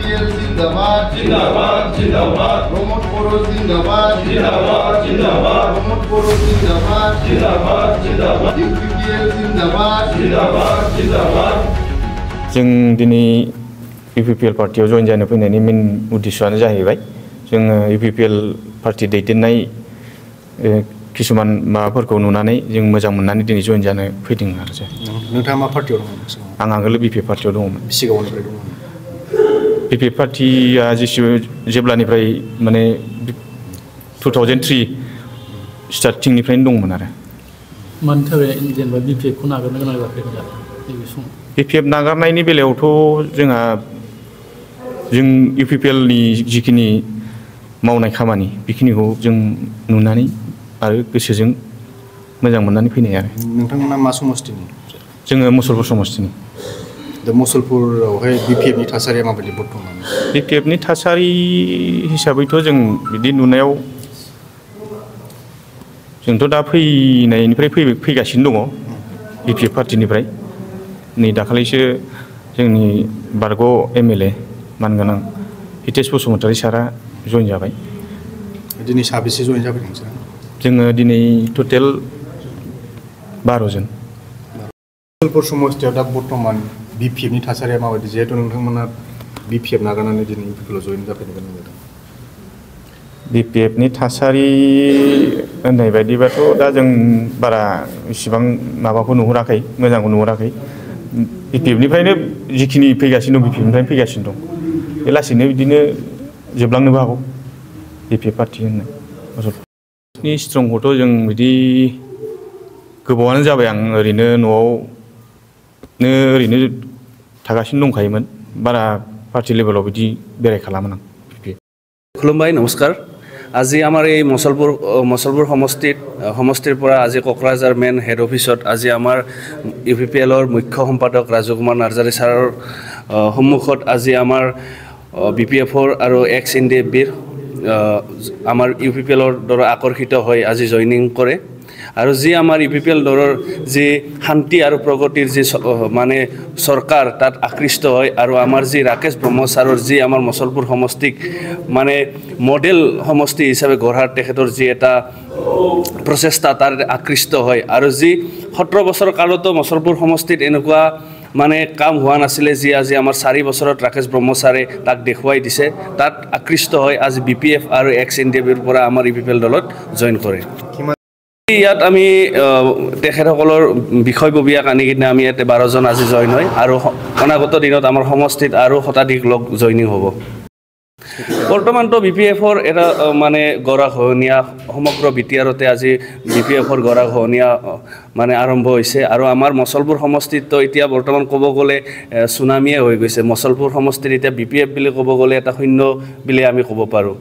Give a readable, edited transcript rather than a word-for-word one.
UPPL জিন্দাবাদ জিন্দাবাদ জিন্দাবাদ প্রমোদ করো জিন্দাবাদ জিন্দাবাদ জিন্দাবাদ প্রমোদ করো জিন্দাবাদ জিন্দাবাদ জিন্দাবাদ UPPL জিন্দাবাদ जिंदाबाद जिंदाबाद जों दिनै UPPL पार्टियाव जइन जानो फैनायनि मेन उद्देश्यआनो जाहैबाय जोङो UPPL पार्टी दैदेननाय किसुमान माबाफोरखौ नुनानै जों मोजां मोननानै दिनै जइन जानो फैदों आरो नोंथाङा मा पार्टियाव दंमोन आं आगोल BP पार्टियाव दंमोन सिगाङावनिफ्राय दंमोन BP पार्टिया जेब्लानिफ्राय माने 2003 स्टार्टिंनिफ्रायनो दंमोन आरो मानि थाखाय जेनेबा BPF खौ नागारनो गोनां जाफैदों नैबे समाव BPF नागारनायनि बेलायावथ' जोंहा जों UPPL नि जिखिनि मावनाय खामानि बेखिनिखौ जों नुनानै आरो गोसोजों मोजां मोननानै फैनाय आरो नोंथांमोना मा समस्थिनि जोङो मुसलपुर समस्थिनि दा मुसलपुरावहाय BPF नि थासारिया माबायदि बर्तमान BPF नि थासारि हिसाबैथ' जों बिदि नुनायाव जोंथ' दा फैनायनिफ्राय फैगासिनो दङ BPF पार्टिनिफ्राय नै दाखालिसो जोंनि बारग' MLA मानगोनां हितेश बसुमतारी सारा जइन जाबाय दिनै साबेसे जइन जाफैदों नोंसोर जोङो दिनै टटेल 12 जन मुसलपुर समस्थियाव दा बर्तमान BPF नि थासारिया माबायदि जिहेतु नोंथांमोना BPF नागारनानै दिनै UPPL आव जइन जाफैनो गोनां जादों BPF नि थासारि होननाय बायदिबाथ' दा जों बारा इसिबां माबाखौ नुहुराखै मोजांखौ नुहुराखै BPF निफ्रायनो जिखिनि फैगासिनो दं BPF निफ्रायनो फैगासिनो दं बे लासैनो बिदिनो जोबलांनोबो हागौ BPF पार्टी होननाय नि स्ट्रंखौथ' जों बिदि गोबावानो जाबाय आं ओरैनो न'आवनो ओरैनो थागासिनो दंखायोमोन बारा पार्टी लेभेलाव बिदि बेराय खालामोन आं खुलुमबाय नमस्कार আজি আমাৰ এই মছলপুৰ সমষ্টিৰ পৰা আজি কোকৰাঝাৰ মেইন হেড অফিচত আজি আমাৰ UPPLৰ মুখ্য সম্পাদক ৰাজু কুমাৰ নাৰ্জাৰী ছাৰৰ সন্মুখত আজি আমাৰ BPFৰ আৰু এক্স NDFBৰ আমাৰ UPPLৰ দ্বাৰা আকৰ্ষিত হৈ আজি জইনিং কৰে আৰু যি আমাৰ UPPL দলৰ যি শান্তি আৰু প্ৰগতিৰ যি মানে চৰকাৰ তাত আকৃষ্ট হয় আৰু আমাৰ যি ৰাকেশ ব্ৰহ্মচাৰৰ যি আমাৰ মছলপুৰ সমষ্টিক মানে মডেল সমষ্টি হিচাপে গঢ়াৰ তেখেতৰ যি এটা প্ৰচেষ্টা তাৰ আকৃষ্ট হয় আৰু যি 17 বছৰ কালতো মছলপুৰ সমষ্টিত এনেকুৱা মানে কাম হোৱা নাছিলে যি আজি আমাৰ 4 বছৰত ৰাকেশ ব্ৰহ্মচাৰে তাক দেখুৱাই দিছে তাত আকৃষ্ট হয় আজি BPF আৰু এক্স NDFৰ পৰা আমাৰ UPPL দলত জইন কৰে ইয়াত আমি তেখেতসকলৰ বিষয়ববীয়াক আনি কিনে আমি ইয়াতে 12 জন আজি জইন হয় আৰু অনাগত দিনত আমাৰ সমষ্টিত আৰু শতাধিক লোক জইনিং হ'ব বৰ্তমানটো BPFৰ এটা মানে গৰাখহনীয়া সমগ্ৰ বিটিআৰতে আজি BPFৰ গৰাখহনীয়া মানে আৰম্ভ হৈছে আৰু আমাৰ মছলপুৰ সমষ্টিত এতিয়া বৰ্তমান ক'ব গ'লে সুনামিয়ে হৈ গৈছে মছলপুৰ সমষ্টিত এতিয়া BPF বুলি ক'ব গ'লে এটা শূন্য বুলি আমি ক'ব পাৰোঁ